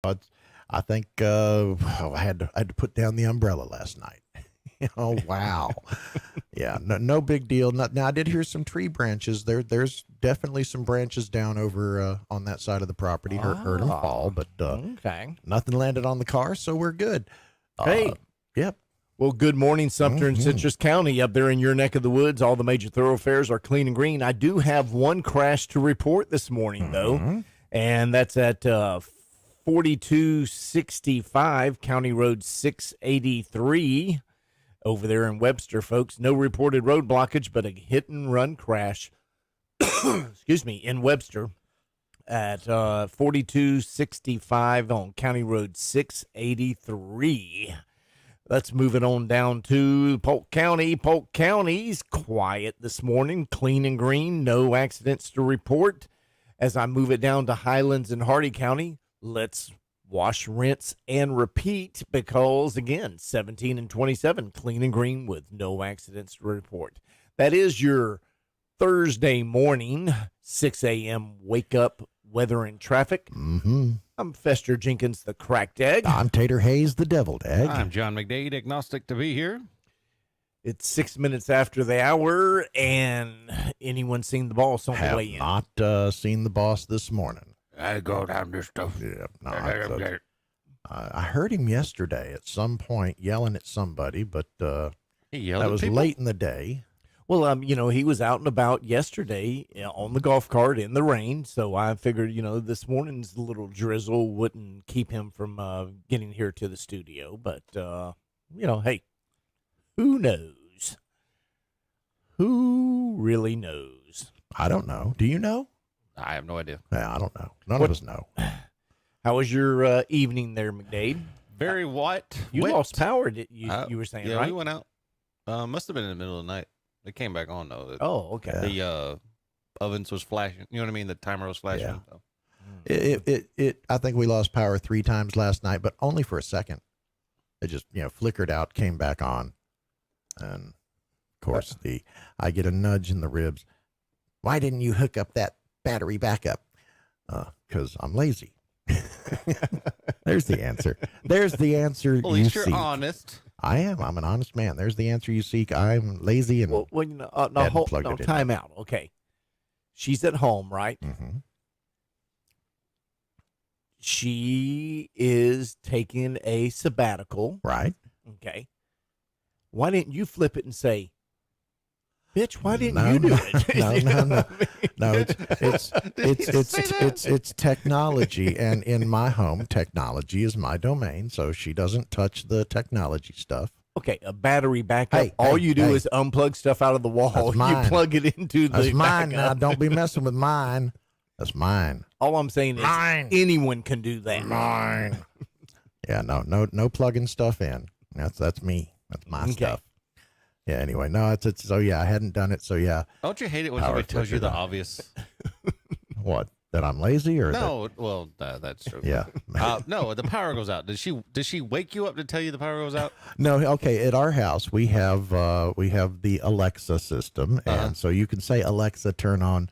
But I think I had to put down the umbrella last night. Oh wow, yeah, no big deal. Now I did hear some tree branches. There's definitely some branches down over on that side of the property. Heard them fall, but Okay. nothing landed on the car, so we're good. Hey. Yep. Well, good morning, Sumter and Citrus County up there in your neck of the woods. All the major thoroughfares are clean and green. I do have one crash to report this morning, though, and that's at 4265 County Road 683 over there in Webster, folks. No reported road blockage, but a hit-and-run crash, excuse me, in Webster at 4265 on County Road 683. Let's move it on down to Polk County. Polk County's quiet this morning, clean and green, no accidents to report. As I move it down to Highlands and Hardy County, let's wash, rinse, and repeat because, again, 17 and 27, clean and green with no accidents to report. That is your Thursday morning, 6 a.m. wake up weather and traffic. I'm Fester Jenkins, the cracked egg. I'm Tater Hayes, the deviled egg. I'm John McDade, agnostic to be here. It's 6 minutes after the hour, and anyone seen the boss on the way in? Have not seen the boss this morning. I go down this stuff. Yeah, no, I heard him yesterday at some point yelling at somebody, but that was late in the day. Well, he was out and about yesterday on the golf cart in the rain, so I figured, this morning's little drizzle wouldn't keep him from getting here to the studio. But, hey, who knows? Who really knows? I don't know. Do you know? I have no idea. Yeah, I don't know. None of us know. How was your evening there, McDade? Very white. You wet. lost power, you were saying, yeah, right? we went out. Must have been in the middle of the night. It came back on, though. Oh, okay. The ovens was flashing. You know what I mean? The timer was flashing. Yeah. So. I think we lost power 3 times last night, but only for a second. It just, flickered out, came back on. And, of course, I get a nudge in the ribs. Why didn't you hook up that battery backup? Because I'm lazy. There's the answer. There's the answer Well, at you least seek. you're honest. I am. I'm an honest man. There's the answer you seek. I'm lazy and Time out. Okay. She's at home, right? Mm-hmm. She is taking a sabbatical. Right. Okay. Why didn't you flip it and say, bitch, why didn't you do it? No, it's technology, and in my home, technology is my domain, so she doesn't touch the technology stuff. Okay, a battery backup. Hey, all hey, you do hey. is unplug stuff out of the wall. That's mine. You plug it into the That's mine now. backup. Don't be messing with mine. That's mine. All I'm saying is anyone can do that. Mine. Yeah, no plugging stuff in. That's me. That's my stuff. Yeah, anyway, no, it's so yeah, I hadn't done it, so yeah. Don't you hate it when Power somebody tells you the flickered on. obvious? What? That I'm lazy or No, well, that's true. Yeah. No, the power goes out. Does she wake you up to tell you the power goes out? No, okay. At our house, we have the Alexa system, and so you can say, Alexa, turn on.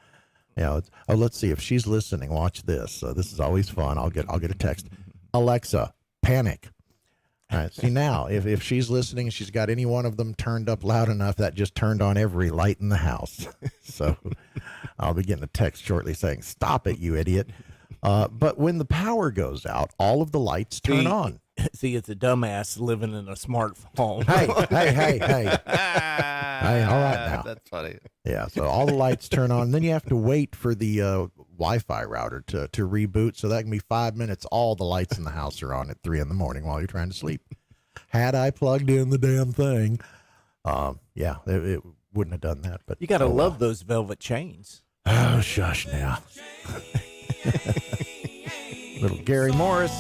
Let's see if she's listening. Watch this. This is always fun. I'll get a text. Alexa, panic. All right. See now, if she's listening, she's got any one of them turned up loud enough, that just turned on every light in the house. So I'll be getting a text shortly saying, "Stop it, you idiot." But when the power goes out, all of the lights turn on. See, it's a dumbass living in a smartphone. Hey, all right now. That's funny. Yeah, so all the lights turn on. Then you have to wait for the Wi-Fi router to reboot. So that can be 5 minutes. All the lights in the house are on at 3 a.m. while you're trying to sleep. Had I plugged in the damn thing, it wouldn't have done that. But You got to love those velvet chains. Oh, shush now. Little Gary Morris.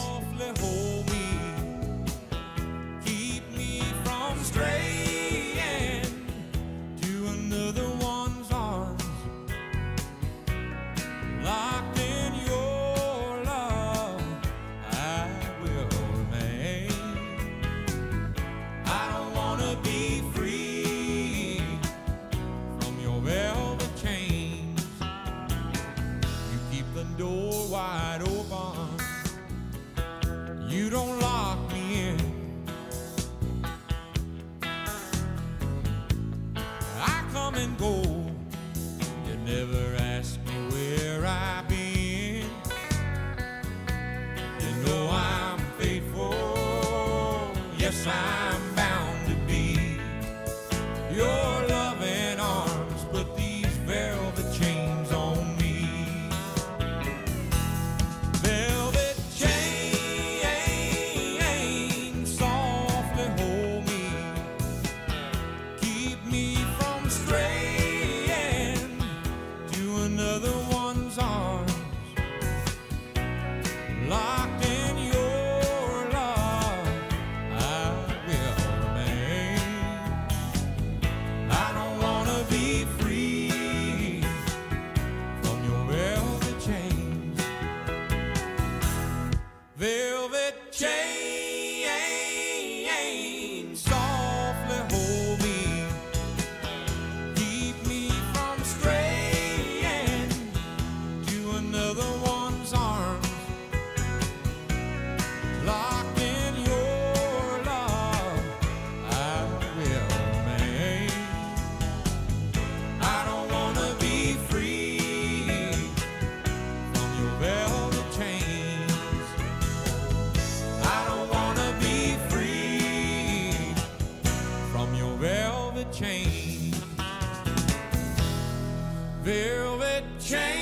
Keep me from straying to another one's arms. Locked in your love, I will remain. I don't want to be free from your velvet chains. You keep the door wide open. You don't lock me in. I come and go. You never ask me where I've been. You know I'm faithful. Yes, I'm bound to be. Your loving arms put these velvet chains on me. Velvet chains softly hold me. Keep me from straying to another one's arms. Locked in your love, I will remain. I don't wanna be free from your velvet chains. Velvet chains softly hold me. Keep me from straying to another one's arms. Locked in your love, I will remain. I don't wanna be free from your velvet chains. I don't wanna be free from your velvet chains. Velvet chains.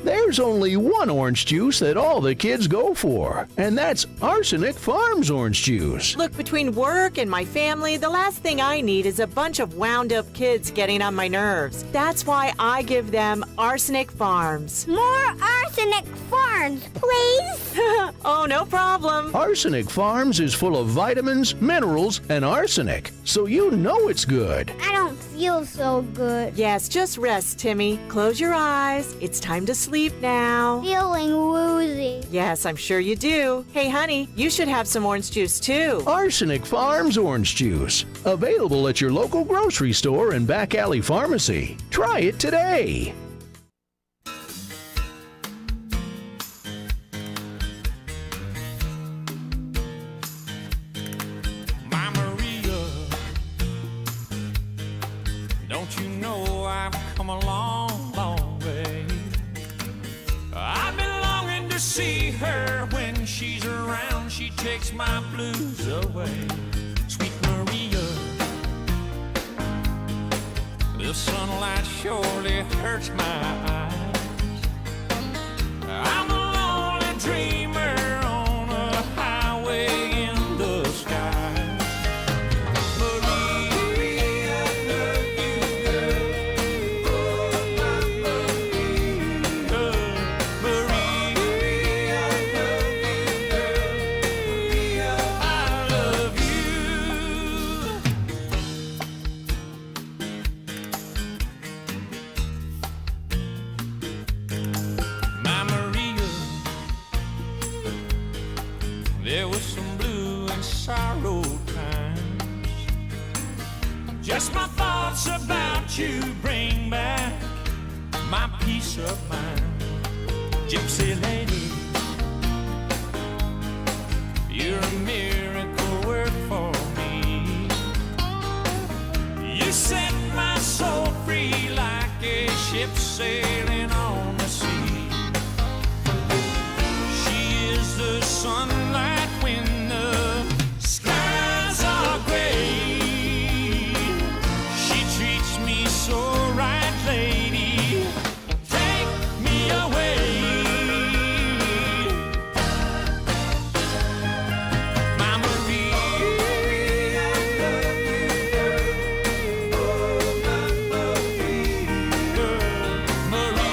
There's only one orange juice that all the kids go for, and that's Arsenic Farms orange juice. Look, between work and my family, the last thing I need is a bunch of wound up kids getting on my nerves. That's why I give them Arsenic Farms. More Arsenic Farms, please. Oh, no problem. Arsenic Farms is full of vitamins, minerals, and arsenic, so you know it's good. I don't feel so good. Yes, just rest, Timmy. Close your eyes. It's time to sleep now. Feeling woozy. Yes, I'm sure you do. Hey, honey, you should have some orange juice too. Arsenic Farms orange juice, available at your local grocery store and back alley pharmacy. Try it today. My Maria, don't you know I've come a long, long way? I've been longing to see her. When she's around, she takes my blues away. Sweet Maria, the sunlight surely hurts my eyes. I'm a lonely dreamer on a highway in the sky. Maria, I love you, girl. Maria, I love you, girl. I love you. My Maria, there was some blue and sorrow times. Just my thoughts about you bring back my peace of mind. Gypsy lady, you're a miracle work for me. You set my soul free like a ship sailing on the sea. She is the sunlight when the skies are gray. She treats me so right, lady. Take me away. My Maria, I love you, girl. Oh, my Maria, girl. Maria.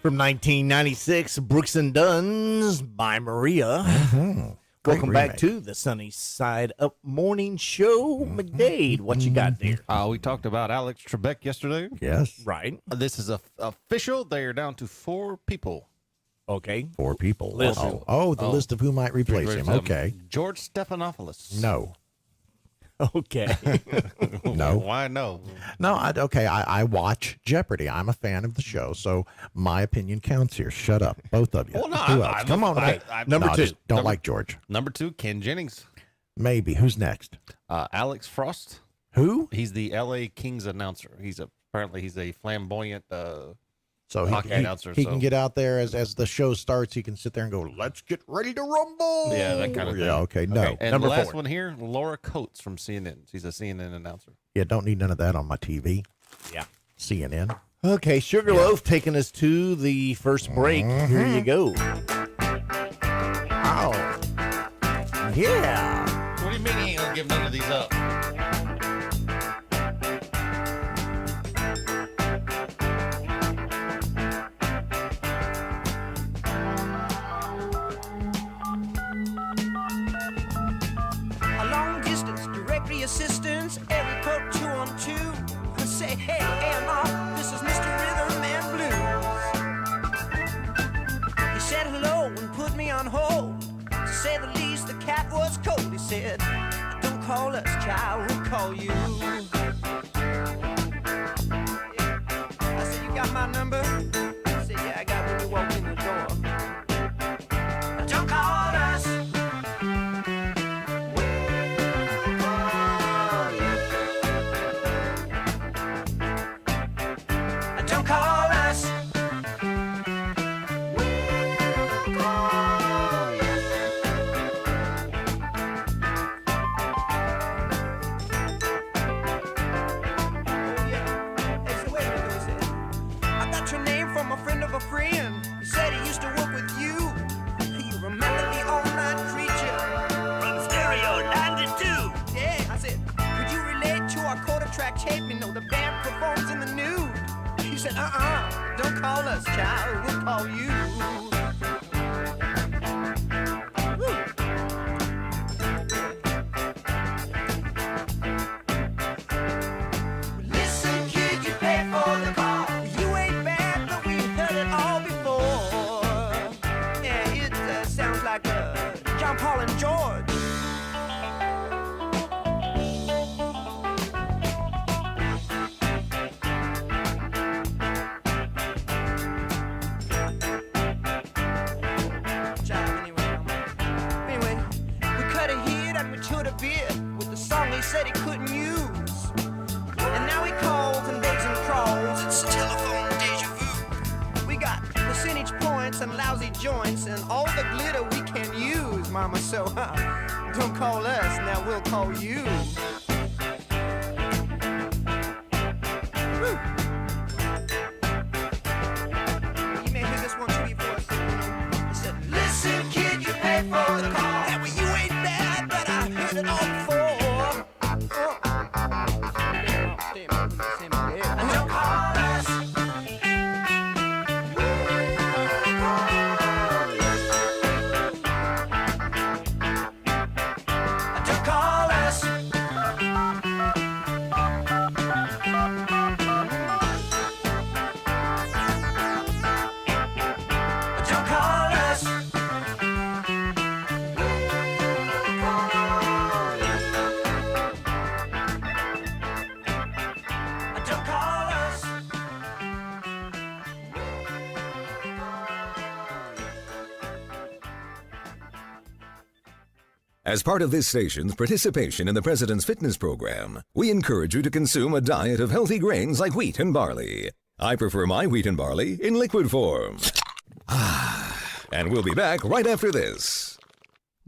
From 1996, Brooks and Dunn's by Maria. Welcome back remake. to the Sunny Side Up Morning Show. McDade, what you got there? We talked about Alex Trebek yesterday. Yes. Right. This is official. They are down to 4 people. Okay. 4 people. Listen. The list of who might replace him. Okay. George Stephanopoulos. No. Okay. No. Why no? No, I watch Jeopardy. I'm a fan of the show, so my opinion counts here. Shut up, both of you. Well, no, Who I- else? I Come love- on. okay, number No, I two. just don't Number- like George. Number 2, Ken Jennings. Maybe. Who's next? Alex Frost. Who? He's the LA Kings announcer. Apparently he's a flamboyant. So Hockey announcer, he so- can get out there as the show starts. He can sit there and go, "Let's get ready to rumble." Yeah, that kind of thing. Yeah. Okay. No. Okay. And Number the last 4. one here, Laura Coates from CNN. She's a CNN announcer. Yeah. Don't need none of that on my TV. Yeah. CNN. Okay, Sugarloaf taking us to the first break. Here you go. Oh. Yeah. What do you mean he ain't gonna give none of these up? A long distance directory assistance, area code 212. Say, hey, AMR, this is Mr. Rhythm and Blues. He said hello and put me on hold. To say the least, the cat was cold. He said, don't call us, child, we'll call you. I said, you got my number? He said, yeah, I got when you walked in the door. Don't call us. Don't call us. I got your name from a friend of a friend. He said he used to work with you. You remember the all-night creature from Stereo 92? Yeah, I said, could you relate to our quarter track tape? You know, the band performs in the nude. He said, don't call us, child, we'll call you. Woo. Listen, kid, you pay for the call. You ain't bad, but we heard it all before. Yeah, it sounds like John Paul and George. Anyway, we cut a hit and we toured a bit with the song he said he couldn't use. And now he calls and begs and crawls. It's telephone deja vu. We got percentage points and lousy joints and all the glitter we can use, mama. So don't call us, now we'll call you. Woo. You may hear this one too before us. He said, listen, kid, you pay for the call. Yeah, well, you ain't bad, but I heard it all before. And don't call us. Don't call us. Don't call us. Don't call us. As part of this station's participation in the President's Fitness Program, we encourage you to consume a diet of healthy grains like wheat and barley. I prefer my wheat and barley in liquid form. And we'll be back right after this.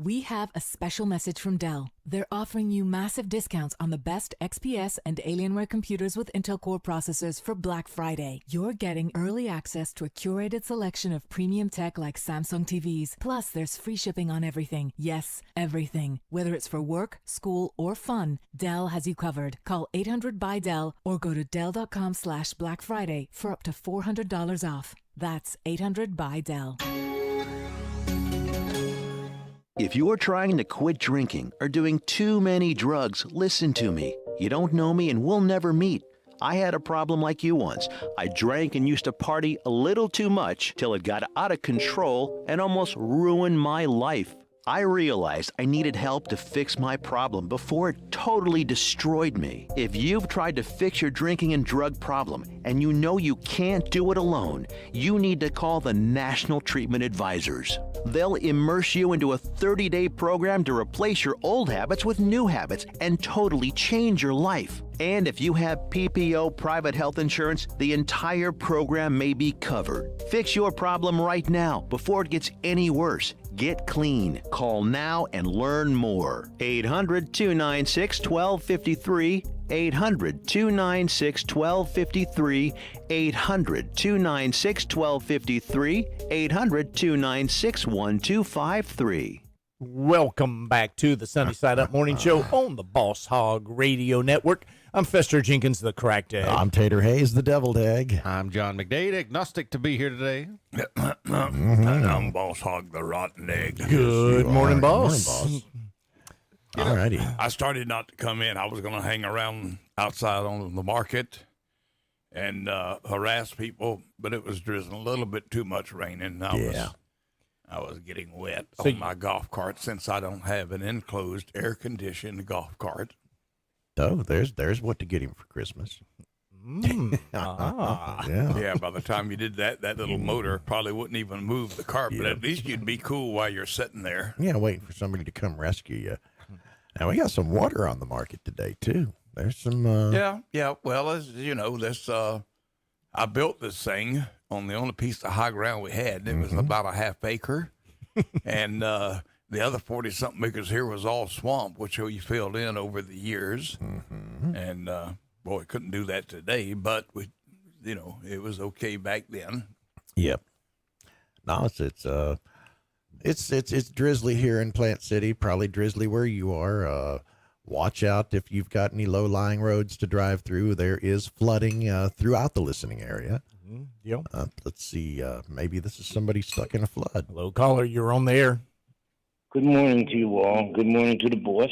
We have a special message from Dell. They're offering you massive discounts on the best XPS and Alienware computers with Intel Core processors for Black Friday. You're getting early access to a curated selection of premium tech like Samsung TVs. Plus, there's free shipping on everything. Yes, everything. Whether it's for work, school, or fun, Dell has you covered. Call 800-BY-DELL or go to Dell.com/Black Friday for up to $400 off. That's 800-BY-DELL. If you're trying to quit drinking or doing too many drugs, listen to me. You don't know me and we'll never meet. I had a problem like you once. I drank and used to party a little too much till it got out of control and almost ruined my life. I realized I needed help to fix my problem before it totally destroyed me. If you've tried to fix your drinking and drug problem and you know you can't do it alone, you need to call the National Treatment Advisors. They'll immerse you into a 30-day program to replace your old habits with new habits and totally change your life. And if you have PPO private health insurance, the entire program may be covered. Fix your problem right now before it gets any worse. Get clean. Call now and learn more. 800-296-1253. 800-296-1253. 800-296-1253. 800-296-1253. Welcome back to the Sunny Side Up Morning Show on the Boss Hog Radio Network. I'm Fester Jenkins, the Cracked Egg. I'm Tater Hayes, the Deviled Egg. I'm John McDade, agnostic to be here today. I'm Boss Hog, the Rotten Egg. Good morning, boss. Morning, boss. All righty. I started not to come in. I was going to hang around outside on the market and harass people, but it was drizzling a little bit too much rain, and I was getting wet on my golf cart since I don't have an enclosed, air-conditioned golf cart. Oh, there's what to get him for Christmas. Yeah, by the time you did that little motor probably wouldn't even move the cart, but at least you'd be cool while you're sitting there. Yeah, waiting for somebody to come rescue you. Now, we got some water on the market today, too. There's some... Yeah. Well, as you know, I built this thing on the only piece of high ground we had. It was about a half acre. And the other 40-something acres here was all swamp, which we filled in over the years. And, boy, couldn't do that today, but, it was okay back then. Yep. No, it's drizzly here in Plant City, probably drizzly where you are. Watch out if you've got any low-lying roads to drive through. There is flooding throughout the listening area. Yep. Let's see. Maybe this is somebody stuck in a flood. Hello, caller. You're on the air. Good morning to you all. Good morning to the boss.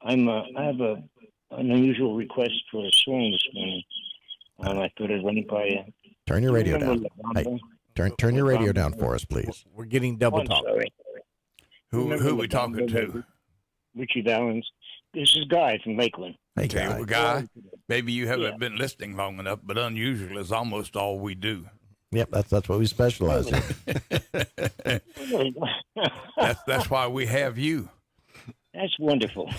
I have an unusual request for a song this morning. I thought I'd run it by you. Turn your radio down. Hey, turn your radio down for us, please. We're getting double talk. Sorry. Who are we talking to? Richie Valens. This is Guy from Lakeland. Hey, Okay, well, Guy, maybe you haven't been listening long enough, but unusual is almost all we do. Yep, that's what we specialize in. That's why we have you. That's wonderful.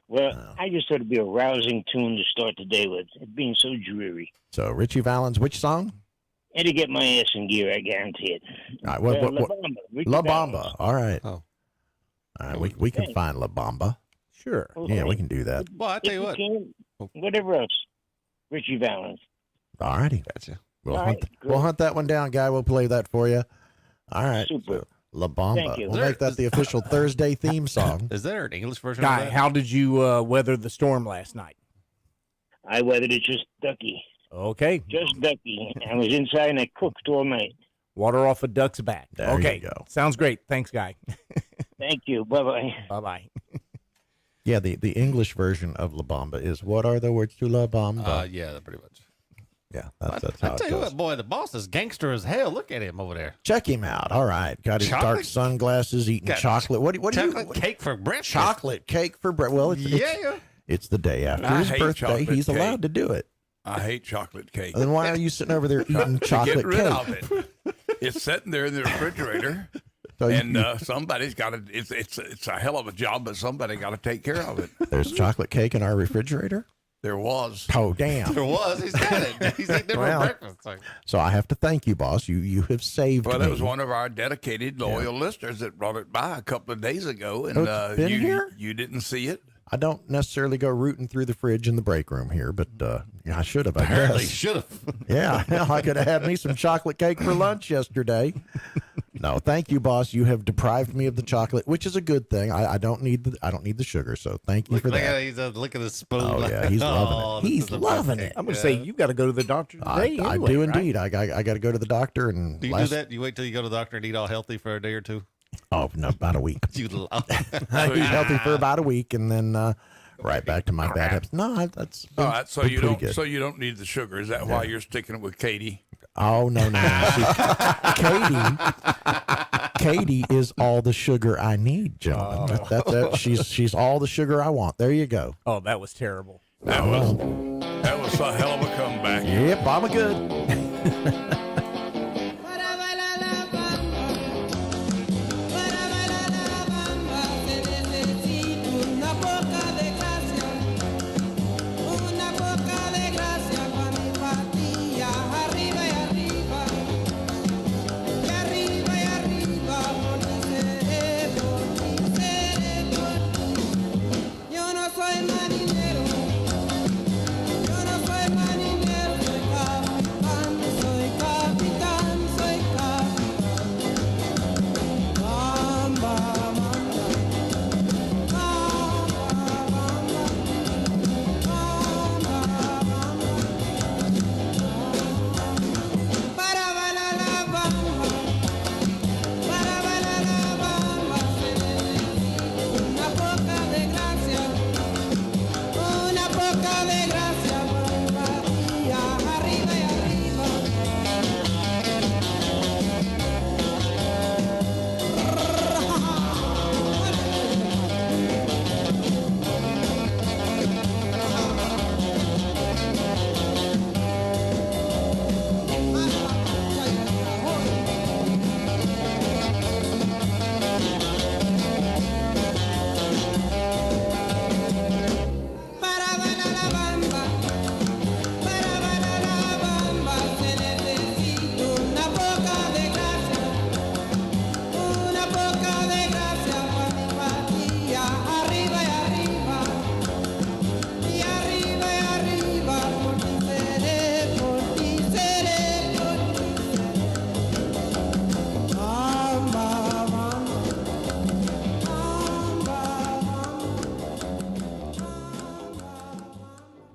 Well, I just thought it'd be a rousing tune to start the day with, it being so dreary. So, Richie Valens, which song? And to get my ass in gear, I guarantee it. All right, La Bamba. Richie La Valens. Bamba. All right. Oh. All right, we can find La Bamba. Sure. Yeah, we can do that. Well, I tell you what. Whatever else. Richie Valens. All righty. Gotcha. We'll hunt that one down, Guy. We'll play that for you. All right. Super. So, La Bamba. Thank you. We'll make that the official Thursday theme song. Is there an English version of Guy, that? how did you weather the storm last night? I weathered it just ducky. Okay. Just ducky. I was inside and I cooked all night. Water off a duck's back. There okay. you go. Sounds great. Thanks, Guy. Thank you. Bye-bye. Bye-bye. Yeah, the English version of La Bamba is, what are the words to La Bamba? Yeah, pretty much. Yeah, that's I how it tell you goes. what, boy, the boss is gangster as hell. Look at him over there. Check him out. All right. Got his dark Chocolate? sunglasses, eating Got chocolate. What do you Chocolate cake for breakfast. Chocolate cake for breakfast. Well, it's the day after I his hate birthday. chocolate He's cake. allowed to do it. I hate chocolate cake. Then why are you sitting over there eating chocolate Get rid cake? of it. It's sitting there in the refrigerator, So and somebody's got to. It's a hell of a job, but somebody got to take care of it. There's chocolate cake in our refrigerator. There was. Oh, damn. There was. He's got it. He's eating it for Well, breakfast. Like, So I have to thank you, boss. You have saved Well, me. it was one of our dedicated, loyal listeners that brought it by a couple of days ago, and Oh, it's been here? you didn't see it. I don't necessarily go rooting through the fridge in the break room here, but yeah, I should have. I apparently guess. should have. Yeah, I could have had me some chocolate cake for lunch yesterday. No, thank you, boss. You have deprived me of the chocolate, which is a good thing. I don't need the sugar, so thank you for Look that. at he's licking the spoon. Oh like, yeah, he's loving it. this He's is the loving best it. cake. I'm going to say you got to go to the doctor today. I anyway, do right? indeed. I got to go to the doctor and Do you do that? You wait till you go to the doctor and eat all healthy for a day or two? Oh no, about a week. You love I eat healthy for about a week and then right back to my bad habits. No, that's All right, so been you pretty don't good. so you don't need the sugar. Is that why you're sticking with Katie? Oh no. See, Katie is all the sugar I need, gentlemen. That she's all the sugar I want. There you go. Oh, that was terrible. That was a hell of a comeback. Yep, I'm a good.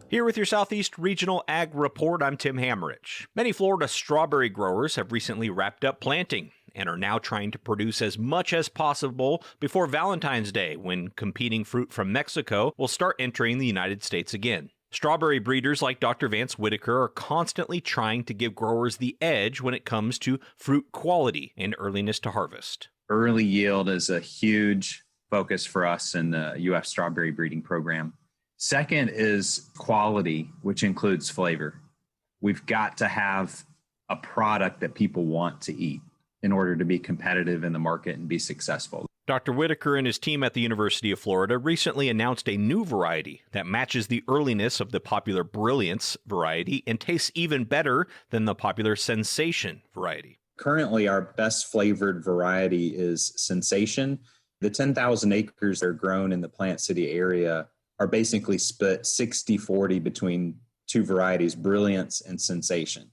Here with your Southeast Regional Ag Report, I'm Tim Hammerich. Many Florida strawberry growers have recently wrapped up planting and are now trying to produce as much as possible before Valentine's Day, when competing fruit from Mexico will start entering the United States again. Strawberry breeders like Dr. Vance Whitaker are constantly trying to give growers the edge when it comes to fruit quality and earliness to harvest. Early yield is a huge focus for us in the UF strawberry breeding program. Second is quality, which includes flavor. We've got to have a product that people want to eat in order to be competitive in the market and be successful. Dr. Whitaker and his team at the University of Florida recently announced a new variety that matches the earliness of the popular Brilliance variety and tastes even better than the popular Sensation variety. Currently, our best flavored variety is Sensation. The 10,000 acres that are grown in the Plant City area are basically split 60-40 between two varieties, Brilliance and Sensation.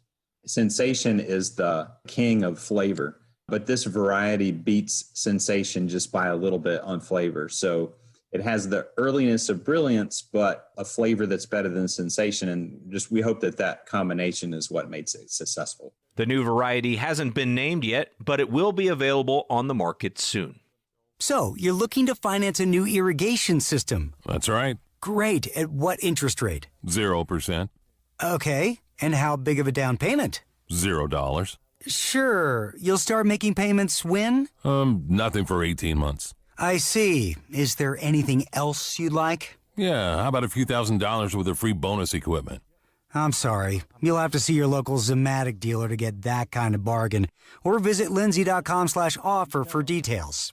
Sensation is the king of flavor, but this variety beats Sensation just by a little bit on flavor. So it has the earliness of Brilliance, but a flavor that's better than Sensation. And just we hope that that combination is what makes it successful. The new variety hasn't been named yet, but it will be available on the market soon. So, you're looking to finance a new irrigation system? That's right. Great. At what interest rate? 0%. Okay. And how big of a down payment? $0. Sure. You'll start making payments when? Nothing for 18 months. I see. Is there anything else you'd like? Yeah, how about a few $1,000s with a free bonus equipment? I'm sorry. You'll have to see your local Zematic dealer to get that kind of bargain, or visit lindsay.com/offer for details.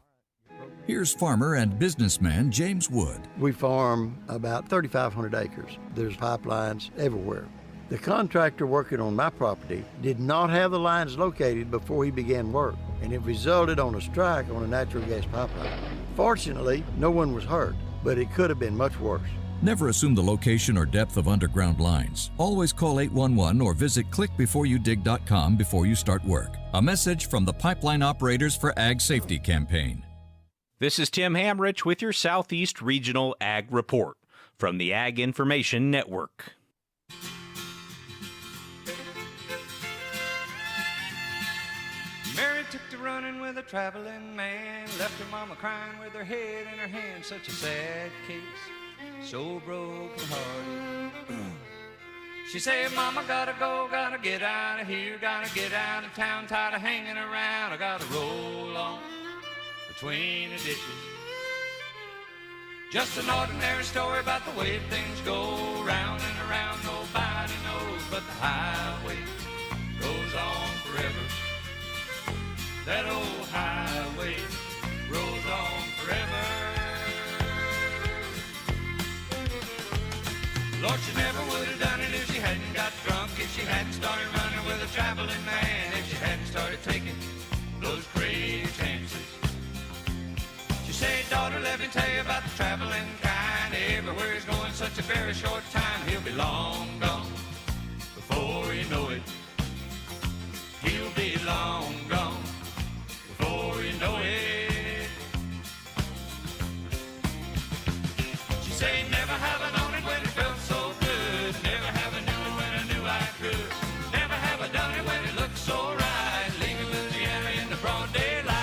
Here's farmer and businessman James Wood. We farm about 3,500 acres. There's pipelines everywhere. The contractor working on my property did not have the lines located before he began work, and it resulted on a strike on a natural gas pipeline. Fortunately, no one was hurt, but it could have been much worse. Never assume the location or depth of underground lines. Always call 811 or visit clickbeforeyoudig.com before you start work. A message from the Pipeline Operators for Ag Safety campaign. This is Tim Hamrich with your Southeast Regional Ag Report from the Ag Information Network. Mary took to running with a traveling man, left her mama crying with her head in her hand. Such a sad case, so broken hearted. She said, Mama, gotta go, gotta get out of here, gotta get out of town, tired of hanging around. I gotta roll on between the ditches. Just an ordinary story about the way things go, round and around, nobody knows, but the highway goes on forever. That old highway rolls on forever. Lord, she never would have done it if she hadn't got drunk, if she hadn't started running with a traveling man, if she hadn't started taking those crazy chances. She said, daughter, let me tell you about the traveling kind. Everywhere he's going such a very short time, he'll be long gone before you know it. He'll be long gone before you know it. She said, never have I known it when it felt so good. Never have I knew it when I knew I could. Never have I done it when it looked so right. Leaving Louisiana in the broad daylight.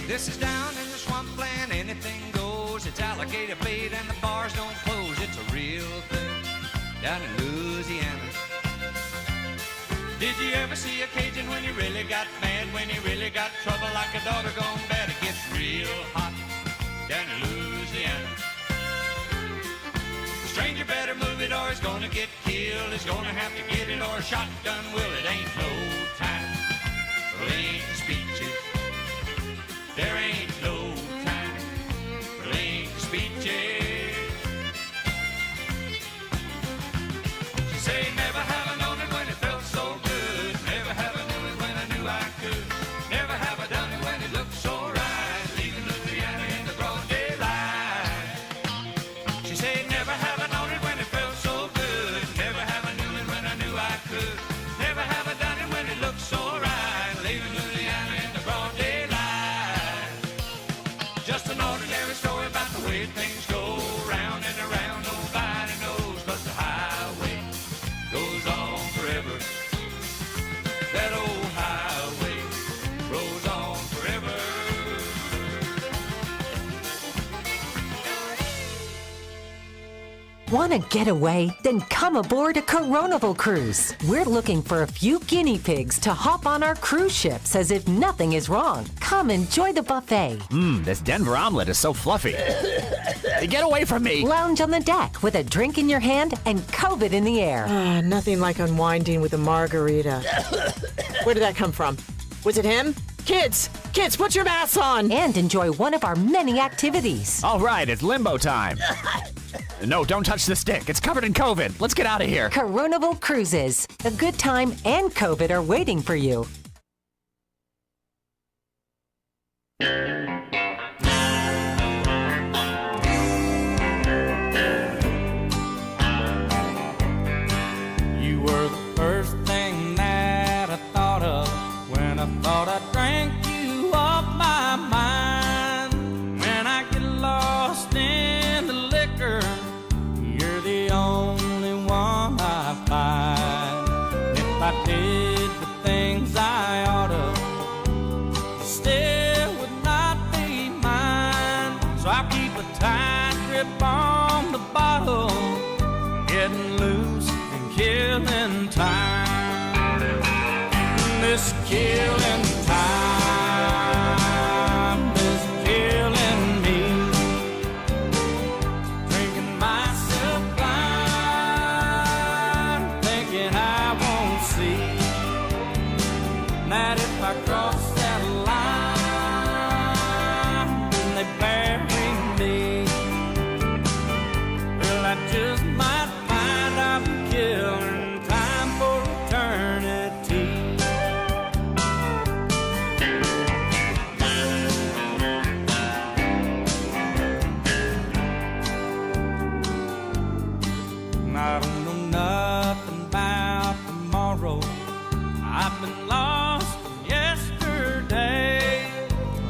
This is down in the swampland, anything goes. It's alligator bait and the bars don't close. It's a real thing down in Louisiana. Did you ever see a Cajun when he really got mad? When he really got trouble like a daughter gone bad? It gets real hot down in Louisiana. The stranger better move it or he's gonna get killed. He's gonna have to get it or a shotgun will. It ain't no time for lengthy speeches. There ain't no time for lengthy speeches. She say, never have I known it when it felt so good. Never have I knew it when I knew I could. Never have I done it when it looked so right. Leaving Louisiana in the broad daylight. She say, never have I known it when it felt so good. Never have I knew it when I knew I could. Never have I done it when it looked so right. Leaving Louisiana in the broad daylight. Just an ordinary story about the way things go, round and around, nobody knows, but the highway goes on forever. That old highway rolls on forever. Want to get away? Then come aboard a Coronaville cruise. We're looking for a few guinea pigs to hop on our cruise ships as if nothing is wrong. Come enjoy the buffet. This Denver omelet is so fluffy. Get away from me. Lounge on the deck with a drink in your hand and COVID in the air. Nothing like unwinding with a margarita. Where did that come from? Was it him? Kids, put your masks on. And enjoy one of our many activities. All right, it's limbo time. No, don't touch the stick. It's covered in COVID. Let's get out of here. Coronaville Cruises. A good time and COVID are waiting for you. You were the first thing that I thought of when I thought I drank you off my mind. When I get lost in the liquor, you're the only one I find. If I did the things I oughta, still would not be mine. So I keep a tight grip on the bottle, getting loose and killing time. This killing time is killing me. I don't know nothing about tomorrow. I've been lost from yesterday.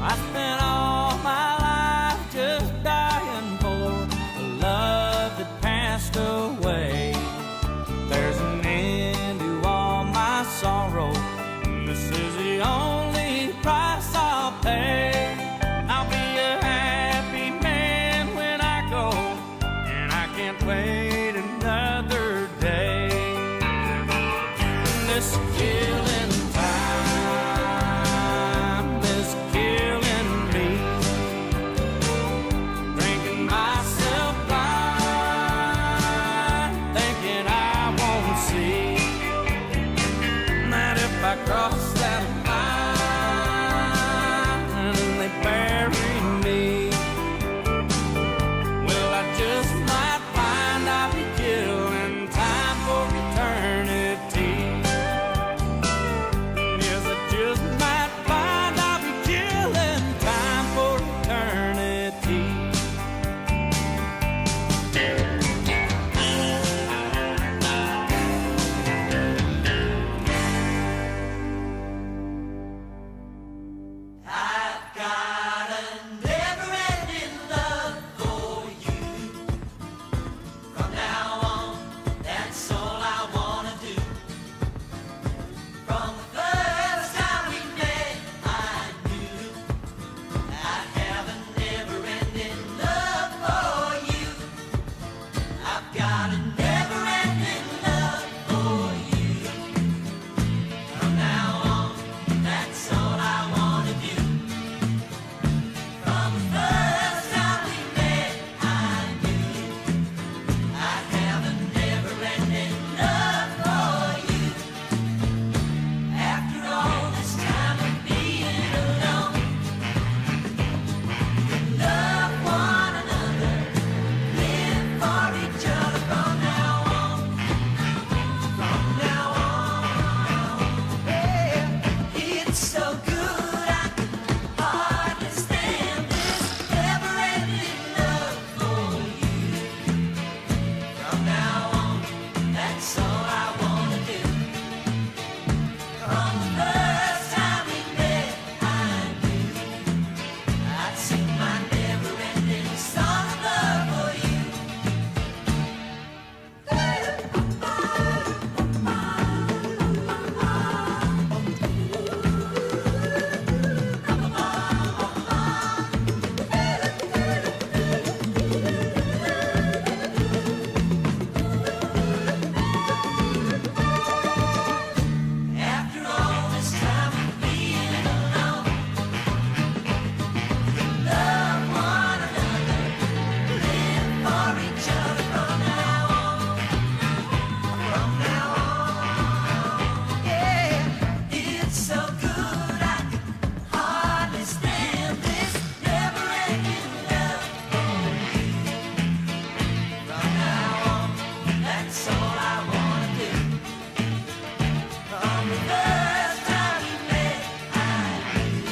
I spent all my life just dying for a love that passed away. There's an end to all my sorrow, and this is the only price I'll pay. I'll be a happy man when I go, and I can't wait another day. This killing time is killing me. Drinking myself blind, thinking I won't see that if I cross that line and they bury me, well, I just might find I'll be killing time for eternity. Yes, I just might find I'll be killing time for eternity. I've got a never-ending love for you. From now on, that's all I wanna do. From the first time we met, I knew I'd have a never-ending love for you. I've got a never-ending love for you. From now on, that's all I wanna do. From the first time we met, I knew I'd have a never-ending love for you. After all this time of being alone, love one another, live for each other from now on. From now on, yeah, it's so good I can hardly stand this never-ending love for you. From now on, that's all I wanna do. From the first time we met, I knew I'd sing my never-ending song of love for you. After all this time of being alone, love one another, live for each other from now on. From now on, yeah, it's so good I can hardly stand this never-ending love for you. From now on, that's all I wanna do. From the first time we met, I knew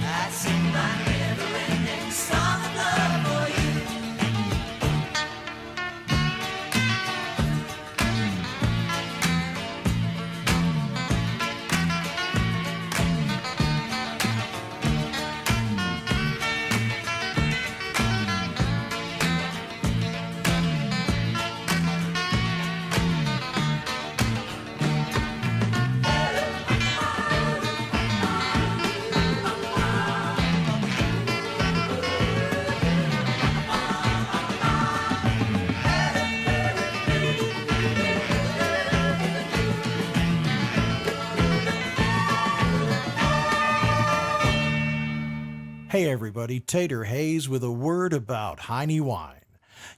I'd sing my never-ending song of love for you. Hey everybody, Tater Hayes with a word about Heine Wine.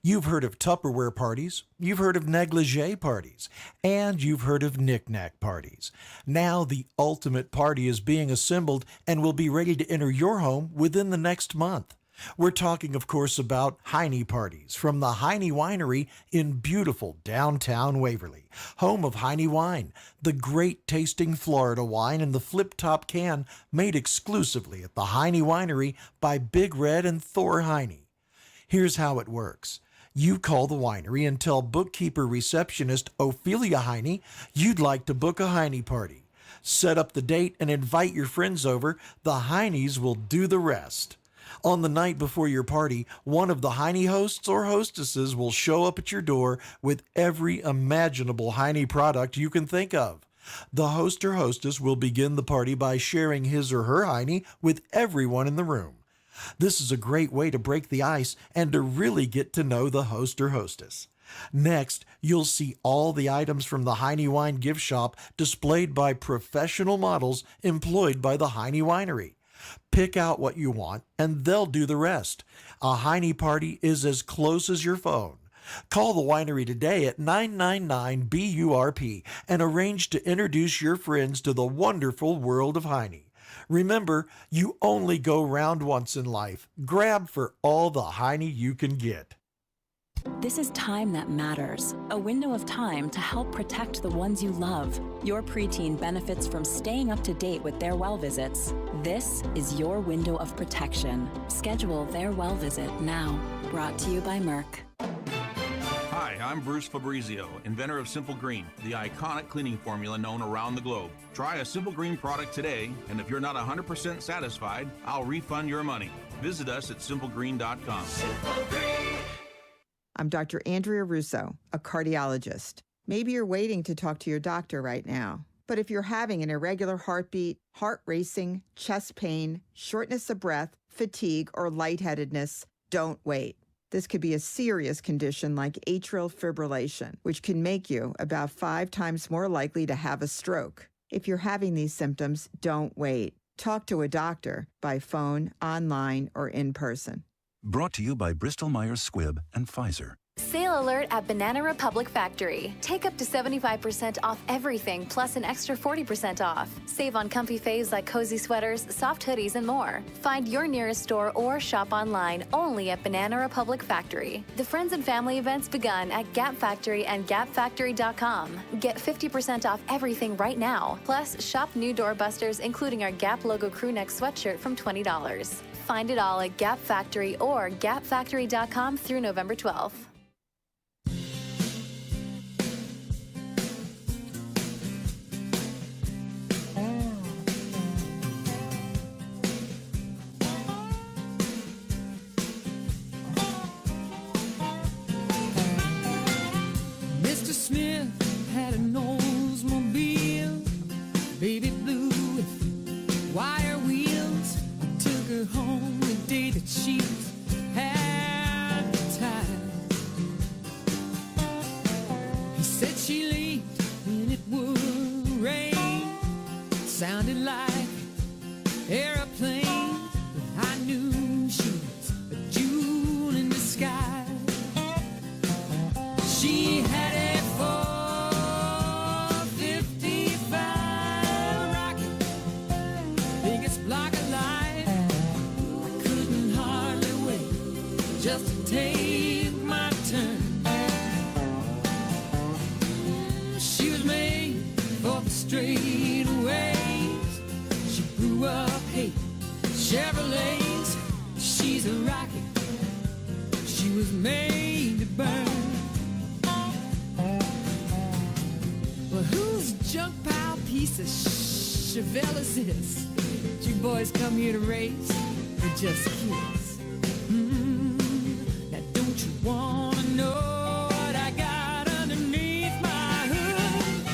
You've heard of Tupperware parties, you've heard of negligee parties, and you've heard of knick-knack parties. Now the ultimate party is being assembled and will be ready to enter your home within the next month. We're talking, of course, about Heine parties from the Heine Winery in beautiful downtown Waverly, home of Heine Wine, the great tasting Florida wine in the flip-top can made exclusively at the Heine Winery by Big Red and Thor Heine. Here's how it works. You call the winery and tell bookkeeper receptionist Ophelia Heine you'd like to book a Heine party. Set up the date and invite your friends over. The Heines will do the rest. On the night before your party, one of the Heine hosts or hostesses will show up at your door with every imaginable Heine product you can think of. The host or hostess will begin the party by sharing his or her Heine with everyone in the room. This is a great way to break the ice and to really get to know the host or hostess. Next, you'll see all the items from the Heine Wine gift shop displayed by professional models employed by the Heine Winery. Pick out what you want, and they'll do the rest. A Heine party is as close as your phone. Call the winery today at 999-BURP and arrange to introduce your friends to the wonderful world of Heine. Remember, you only go round once in life. Grab for all the Heine you can get. This is time that matters, a window of time to help protect the ones you love. Your preteen benefits from staying up to date with their well visits. This is your window of protection. Schedule their well visit now. Brought to you by Merck. Hi, I'm Bruce Fabrizio, inventor of Simple Green, the iconic cleaning formula known around the globe. Try a Simple Green product today, and if you're not 100% satisfied, I'll refund your money. Visit us at simplegreen.com. Simple Green. I'm Dr. Andrea Russo, a cardiologist. Maybe you're waiting to talk to your doctor right now. But if you're having an irregular heartbeat, heart racing, chest pain, shortness of breath, fatigue, or lightheadedness, don't wait. This could be a serious condition like atrial fibrillation, which can make you about 5 times more likely to have a stroke. If you're having these symptoms, don't wait. Talk to a doctor by phone, online, or in person. Brought to you by Bristol Myers Squibb and Pfizer. Sale alert at Banana Republic Factory. Take up to 75% off everything, plus an extra 40% off. Save on comfy faves like cozy sweaters, soft hoodies, and more. Find your nearest store or shop online only at Banana Republic Factory. The Friends and Family event's begun at Gap Factory and gapfactory.com. Get 50% off everything right now. Plus, shop new doorbusters, including our Gap logo crew neck sweatshirt from $20. Find it all at Gap Factory or gapfactory.com through November 12th. Mr. Smith had an Oldsmobile, baby blue with wire wheels. Took her home the day that she was advertised. He said she leaked and it would rain. Sounded like airplane, but I knew she was a jewel in disguise. She had a 455 rocket, biggest block of light. I couldn't hardly wait just to take my turn. She was made for the straightaways. She grew up hating Chevrolets. She's a rocket. She was made to burn. Well, whose junk pile piece of Chevelle is this? Did you boys come here to race or just kids? Now don't you wanna know what I got underneath my hood?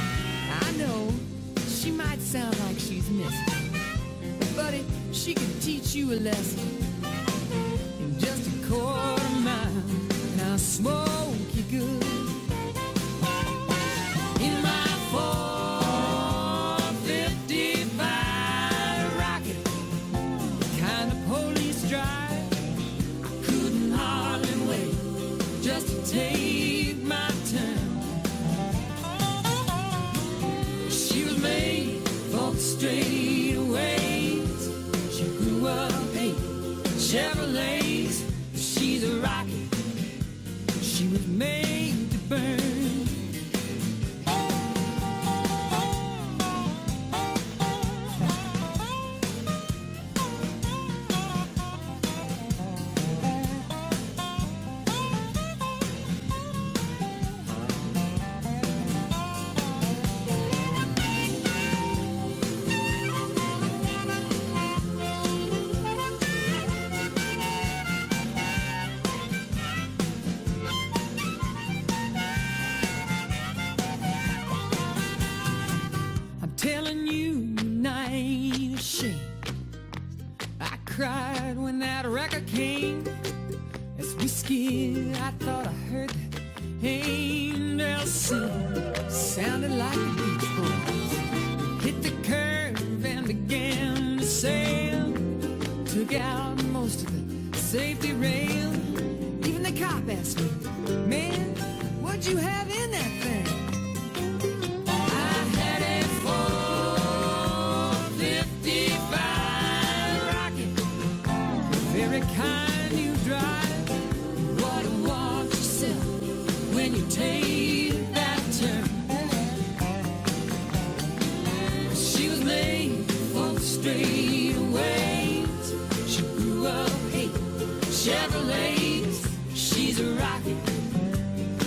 I know she might sound like she's missing, but buddy, she can teach you a lesson in just a quarter mile, and I'll smoke you good. In my 455 rocket, the kind of police drive, I couldn't hardly wait just to take my turn. She was made for the straightaways. She grew up hating Ain't they'll sing, sounded like the Beach Boys. Hit the curve and began to sail. Took out most of the safety rail. Even the cop asked me, man, what'd you have in that thing? I had a 455 rocket, the very kind you drive. You ought to watch yourself when you take that turn. She was made for the straightaways. She grew up hating Chevrolets. She's a rocket.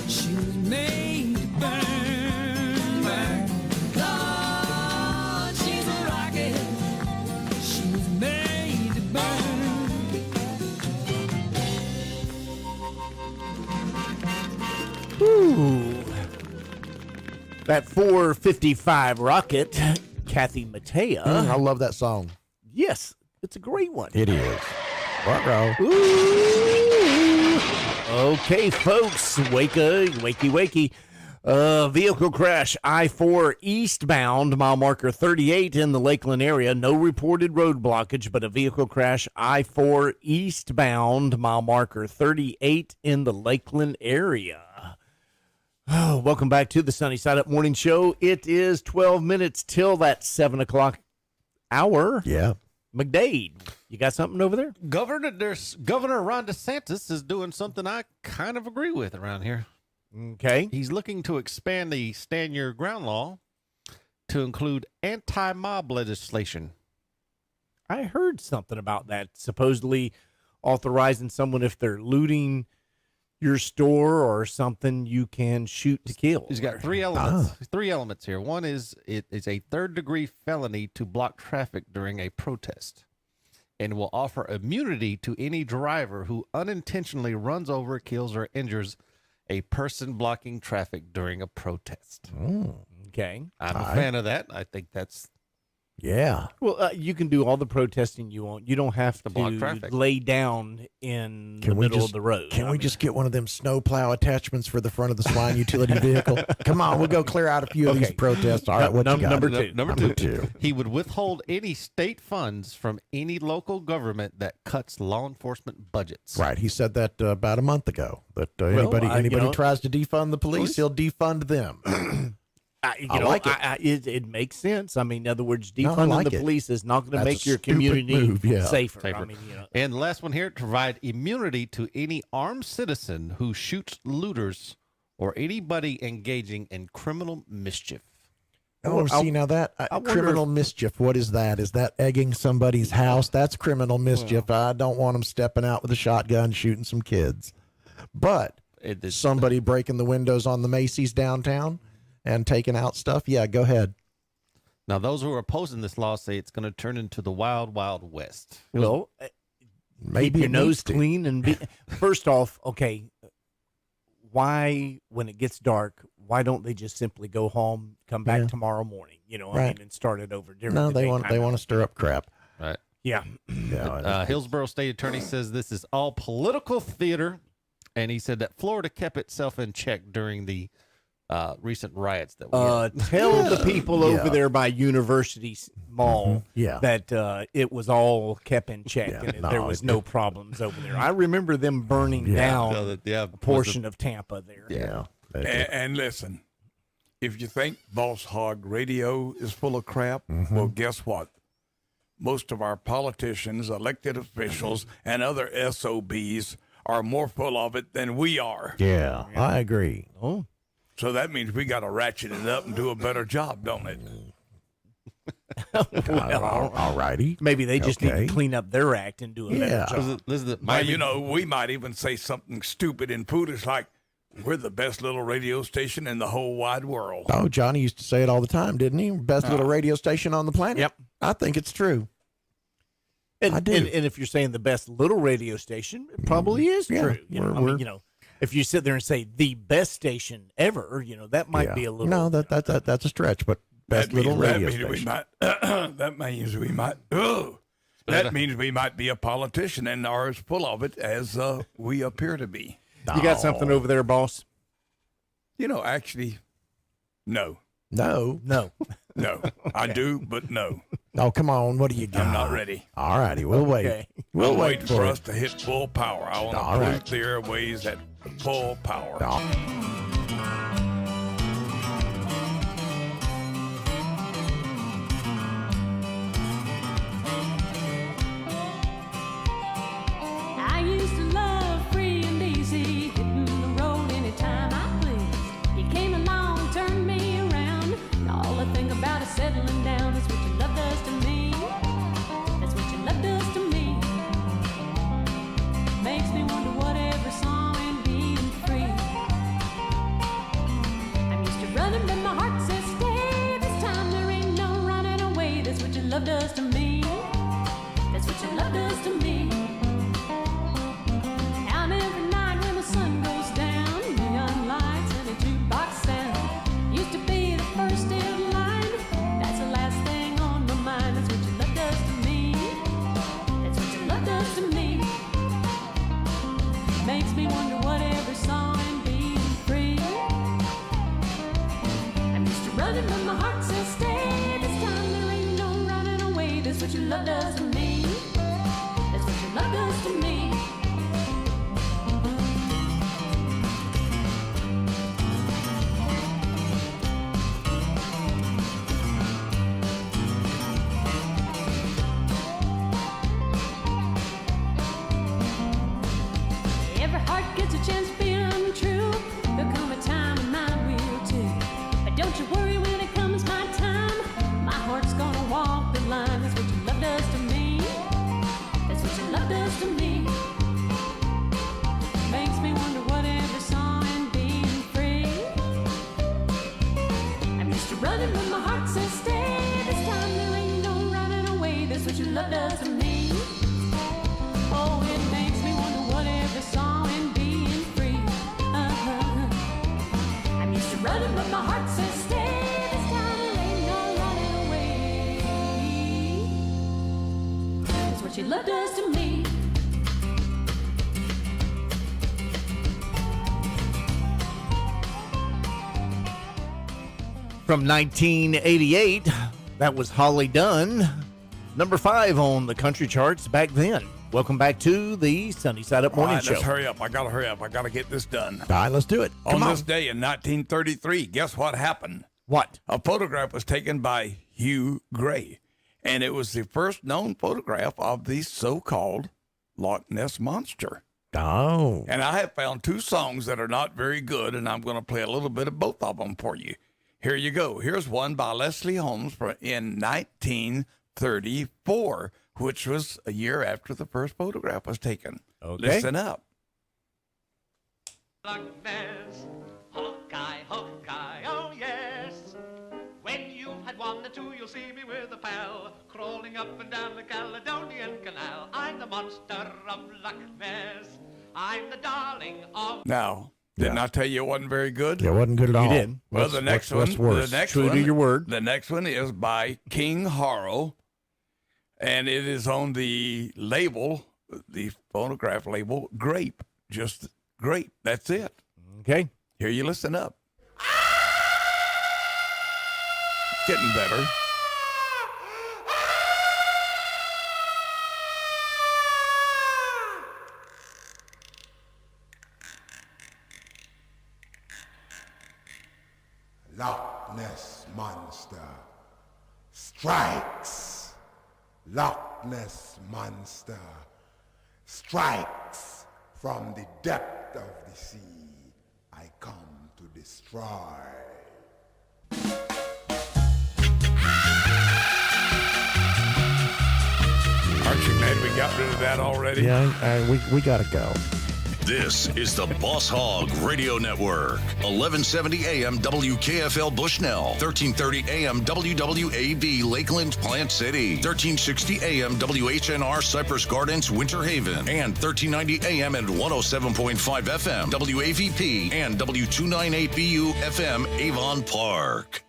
She was made to burn, burn. Lord, she's a rocket. She was made to burn. Ooh. That 455 rocket, Kathy Mattea. I love that song. Yes, it's a great one. It is. Ruh-roh. Okay, folks, wakey. Vehicle crash, I-4 eastbound, mile marker 38 in the Lakeland area. No reported road blockage, but a vehicle crash, I-4 eastbound, mile marker 38 in the Lakeland area. Oh, welcome back to the Sunny Side Up Morning Show. It is 12 minutes till that 7 o'clock hour. Yeah. McDade, you got something over there? Governor Ron DeSantis is doing something I kind of agree with around here. Okay. He's looking to expand the Stand Your Ground law to include anti-mob legislation. I heard something about that, supposedly authorizing someone if they're looting your store or something, you can shoot to kill. He's got three elements. Three elements here. One is it is a third-degree felony to block traffic during a protest, and will offer immunity to any driver who unintentionally runs over, kills, or injures a person blocking traffic during a protest. Okay. I'm a fan of that. I think that's... Yeah. Well, you can do all the protesting you want. You don't have to block traffic. lay down in the middle of the road. Can we just get one of them snowplow attachments for the front of the swine utility vehicle? Come on, we'll go clear out a few of these protests. All right, what you got? Number two. He would withhold any state funds from any local government that cuts law enforcement budgets. Right. He said that about a month ago. That anybody tries to defund the police, he'll defund them. It makes sense. I mean, in other words, defunding the police is not going to make your community safer. I mean, And the last one here, to provide immunity to any armed citizen who shoots looters or anybody engaging in criminal mischief. Oh, see, now that criminal mischief, what is that? Is that egging somebody's house? That's criminal mischief. I don't want them stepping out with a shotgun shooting some kids. But somebody breaking the windows on the Macy's downtown and taking out stuff, yeah, go ahead. Now, those who are opposing this law say it's going to turn into the wild, wild west. Well, maybe keep your nose clean and be. First off, okay, why, when it gets dark, why don't they just simply go home, come back tomorrow morning? I mean, and start it over. No, they want to stir up crap. Right. Yeah. Hillsborough State Attorney says this is all political theater, and he said that Florida kept itself in check during the recent riots that we had. Tell the people over there by University Mall that it was all kept in check and there was no problems over there. I remember them burning down a portion of Tampa there. Yeah. And listen, if you think Boss Hog Radio is full of crap, well, guess what? Most of our politicians, elected officials, and other SOBs are more full of it than we are. Yeah, I agree. Oh. So that means we got to ratchet it up and do a better job, don't it? Well, all righty. Maybe they just need to clean up their act and do a better job. We might even say something stupid and foolish like, we're the best little radio station in the whole wide world. Oh, Johnny used to say it all the time, didn't he? Best little radio station on the planet. Yep. I think it's true. And, I do. And if you're saying the best little radio station, it probably is true. If you sit there and say the best station ever, that might be a little. No, that's a stretch, but best little radio station. That means we might. That means we might be a politician and are as full of it as we appear to be. You got something over there, boss? Actually, no. No. No. No. I do, but no. Oh, come on. What do you got? I'm not ready. All righty. We'll wait. Okay. We'll I'm wait waiting for for it. us to hit full power. I want All to pollute right. the airways at full power. I used to love free and easy, hitting the road anytime I pleased. You came along, turned me around. All I think about is settling down. That's what your love does to me. That's what your love does to me. Makes me wonder whatever song and being free. I'm used to running, but my heart says stay. This time there ain't no running away. That's what your love does to me. That's what your love does to me. Out every night when the sun goes down, neon lights and a jukebox sound. Used to be the first in line. That's the last thing on my mind. That's what your love does to me. That's what your love does to me. Makes me wonder what every song and being free. I'm used to running, but my heart says stay. This time there ain't no running away. That's what your love does to me. That's what your love does to me. Every heart gets a chance to be untrue. There'll come a time when mine will too. But don't you worry when it comes my time. My heart's gonna walk the line. That's what your love does to me. That's what your love does to me. Makes me wonder what every song and being free. I'm used to running, but my heart says stay. This time there ain't no running away. That's what your love does to me. Oh, it makes me wonder what every song and being free. I'm used to running, but my heart says stay. This time there ain't no running away. That's what your love does to me. From 1988, that was Holly Dunn. Number 5 on the country charts back then. Welcome back to the Sunny Side Up Morning All right, Show. let's hurry up. I got to hurry up. I got to get this done. All right, let's do it. On this day in 1933, guess what happened? What? A photograph was taken by Hugh Gray, and it was the first known photograph of the so-called Loch Ness Monster. Oh. And I have found 2 songs that are not very good, and I'm going to play a little bit of both of them for you. Here you go. Here's one by Leslie Holmes in 1934, which was a year after the first photograph was taken. Okay. Listen up. Loch Ness, Hawkeye, Hawkeye, oh yes. When you've had 1 or 2, you'll see me with a pal, crawling up and down the Caledonian Canal. I'm the monster of Loch Ness. I'm the darling of... Now, didn't I tell you it wasn't very good? Yeah, it wasn't good at all. You did. Well, the next one, what's worse? the next True one, to your word. The next one is by King Harrow, and it is on the label, the phonograph label, Grape. Just Grape. That's it. Okay. Here, you listen up. It's getting better. Loch Ness Monster strikes. Loch Ness Monster strikes from the depth of the sea. I come to destroy. Aren't you glad we got rid of that already? Yeah, we got to go. This is the Boss Hog Radio Network. 1170 AM WKFL Bushnell. 1330 AM WWAB Lakeland Plant City. 1360 AM WHNR Cypress Gardens Winter Haven. And 1390 AM and 107.5 FM WAVP and W298BU FM Avon Park.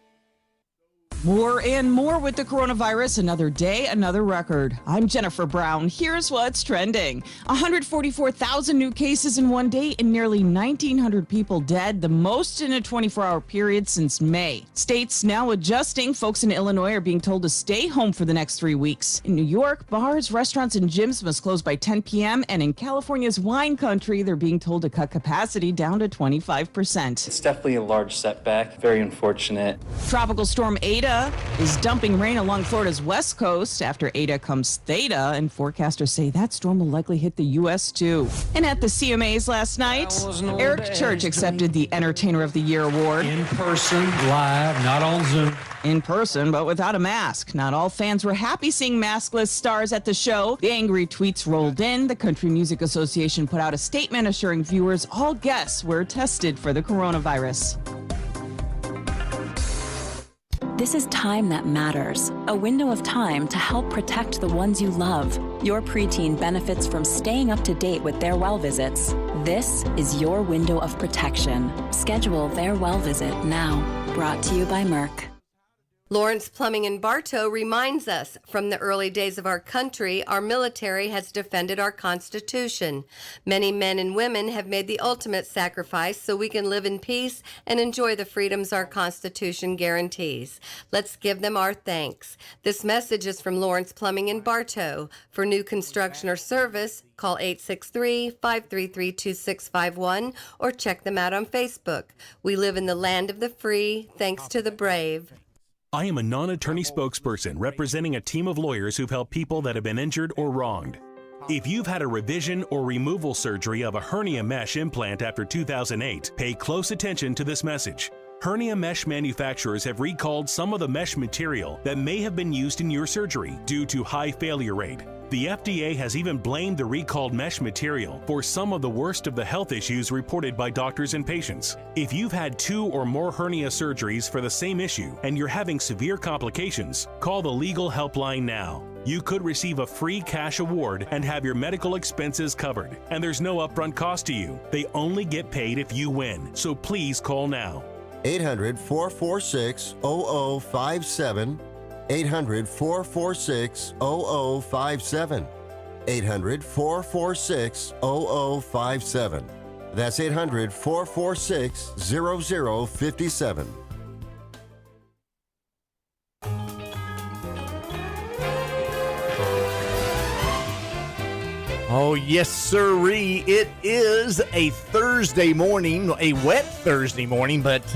More and more with the coronavirus. Another day, another record. I'm Jennifer Brown. Here's what's trending. 144,000 new cases in one day and nearly 1,900 people dead, the most in a 24-hour period since May. States now adjusting. Folks in Illinois are being told to stay home for the next 3 weeks. In New York, bars, restaurants, and gyms must close by 10 p.m. And in California's wine country, they're being told to cut capacity down to 25%. It's definitely a large setback. Very unfortunate. Tropical storm Ada is dumping rain along Florida's west coast. After Ada comes Theta, and forecasters say that storm will likely hit the U.S. too. And at the CMAs last night, Eric Church accepted the Entertainer of the Year award. In person, live, not on Zoom. In person, but without a mask. Not all fans were happy seeing maskless stars at the show. The angry tweets rolled in. The Country Music Association put out a statement assuring viewers all guests were tested for the coronavirus. This is time that matters, a window of time to help protect the ones you love. Your preteen benefits from staying up to date with their well visits. This is your window of protection. Schedule their well visit now. Brought to you by Merck. Lawrence Plumbing in Bartow reminds us, from the early days of our country, our military has defended our Constitution. Many men and women have made the ultimate sacrifice so we can live in peace and enjoy the freedoms our Constitution guarantees. Let's give them our thanks. This message is from Lawrence Plumbing in Bartow. For new construction or service, call 863-533-2651 or check them out on Facebook. We live in the land of the free, thanks to the brave. I am a non-attorney spokesperson representing a team of lawyers who've helped people that have been injured or wronged. If you've had a revision or removal surgery of a hernia mesh implant after 2008, pay close attention to this message. Hernia mesh manufacturers have recalled some of the mesh material that may have been used in your surgery due to high failure rate. The FDA has even blamed the recalled mesh material for some of the worst of the health issues reported by doctors and patients. If you've had 2 or more hernia surgeries for the same issue and you're having severe complications, call the legal helpline now. You could receive a free cash award and have your medical expenses covered. And there's no upfront cost to you. They only get paid if you win. So please call now. 800-446-0057. 800-446-0057. 800-446-0057. That's 800-446-0057. Oh, yes, sirree. It is a Thursday morning, a wet Thursday morning, but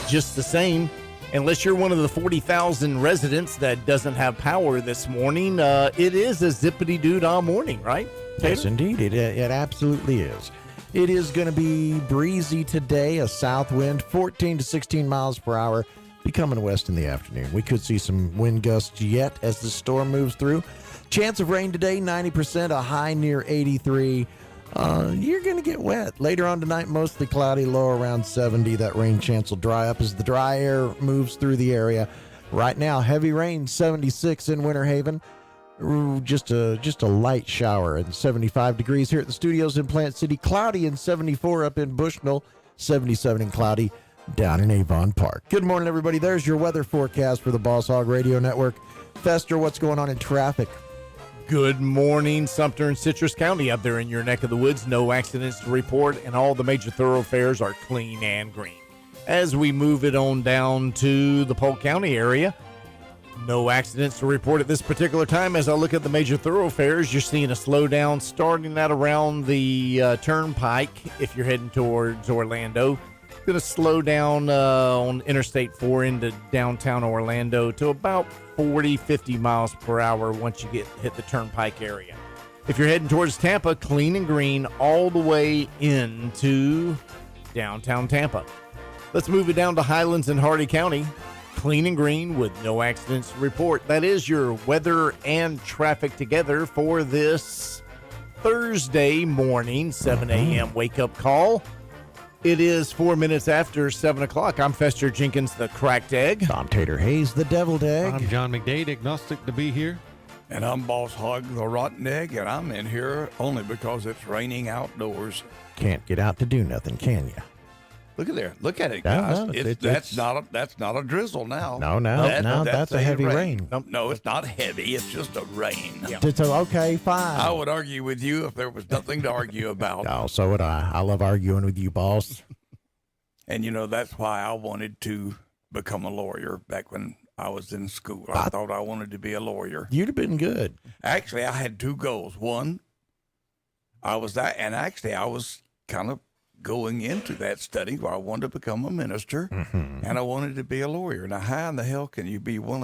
just the same, unless you're one of the 40,000 residents that doesn't have power this morning, it is a zippity-doo-dah morning, right, Taylor? Yes, indeed. It absolutely is. It is going to be breezy today, a south wind, 14 to 16 miles per hour, be coming west in the afternoon. We could see some wind gusts yet as the storm moves through. Chance of rain today, 90%, a high near 83. You're going to get wet. Later on tonight, mostly cloudy, low around 70. That rain chance will dry up as the dry air moves through the area. Right now, heavy rain, 76 in Winter Haven. Just a light shower and 75 degrees here at the studios in Plant City. Cloudy and 74 up in Bushnell, 77 and cloudy down in Avon Park. Good morning, everybody. There's your weather forecast for the Boss Hog Radio Network. Fester, what's going on in traffic? Good morning, Sumter and Citrus County up there in your neck of the woods. No accidents to report, and all the major thoroughfares are clean and green. As we move it on down to the Polk County area, no accidents to report at this particular time. As I look at the major thoroughfares, you're seeing a slowdown starting at around the Turnpike if you're heading towards Orlando. Going to slow down on Interstate 4 into downtown Orlando to about 40, 50 miles per hour once you hit the Turnpike area. If you're heading towards Tampa, clean and green all the way into downtown Tampa. Let's move it down to Highlands and Hardy County. Clean and green with no accidents to report. That is your weather and traffic together for this Thursday morning, 7 a.m. wake-up call. It is 4 minutes after 7 o'clock. I'm Fester Jenkins, the cracked egg. I'm Tater Hayes, the deviled egg. I'm John McDade, agnostic to be here. And I'm Boss Hog, the rotten egg, and I'm in here only because it's raining outdoors. Can't get out to do nothing, can you? Look at there. Look at it, Yeah, guys. no, That's not a drizzle now. No, that's a heavy rain. No, it's not heavy. It's just a rain. Okay, fine. I would argue with you if there was nothing to argue about. Oh, so would I. I love arguing with you, boss. And that's why I wanted to become a lawyer back when I was in school. I thought I wanted to be a lawyer. You'd have been good. Actually, I had two goals. One, I was kind of going into that study where I wanted to become a minister, and I wanted to be a lawyer. Now, how in the hell can you be one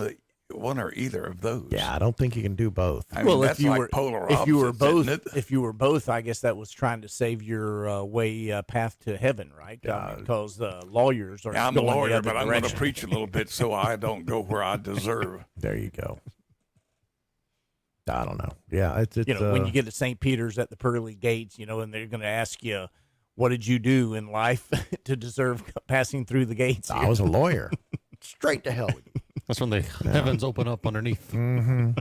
or either of those? Yeah, I don't think you can do both. I mean, that's like polar opposites, if you were both, I guess that was trying to save your path to heaven, right? Because lawyers are. I'm a going the lawyer, other but I'm going to direction. preach a little bit so I don't go where I deserve. There you go. I don't know. Yeah, it's when you get to St. Peter's at the pearly gates, and they're going to ask you, what did you do in life to deserve passing through the gates? I was a lawyer. Straight to hell. That's when the heavens open up underneath. Mm-hmm.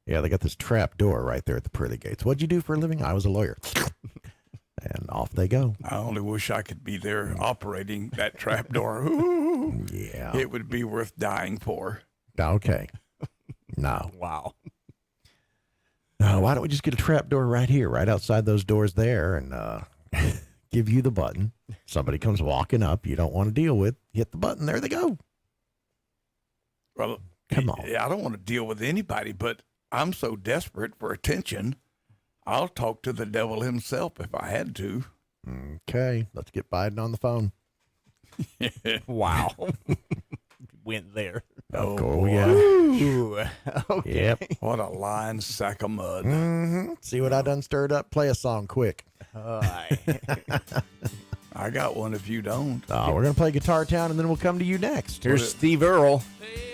Yeah, they got this trap door right there at the pearly gates. What'd you do for a living? I was a lawyer. And off they go. I only wish I could be there operating that trap door. Ooh, yeah. It would be worth dying for. Okay. No. Wow. Why don't we just get a trap door right here, right outside those doors there, and give you the button. Somebody comes walking up you don't want to deal with, hit the button, there they go. Well, come on. I don't want to deal with anybody, but I'm so desperate for attention, I'll talk to the devil himself if I had to. Okay, let's get Biden on the phone. Wow. Went there. Oh, yeah. Ooh. Okay. Yep. What a lying sack of mud. Mm-hmm. See what I done stirred up? Play a song quick. I got one if you don't. We're going to play Guitar Town, and then we'll come to you next. Here's Steve Earle. Hey,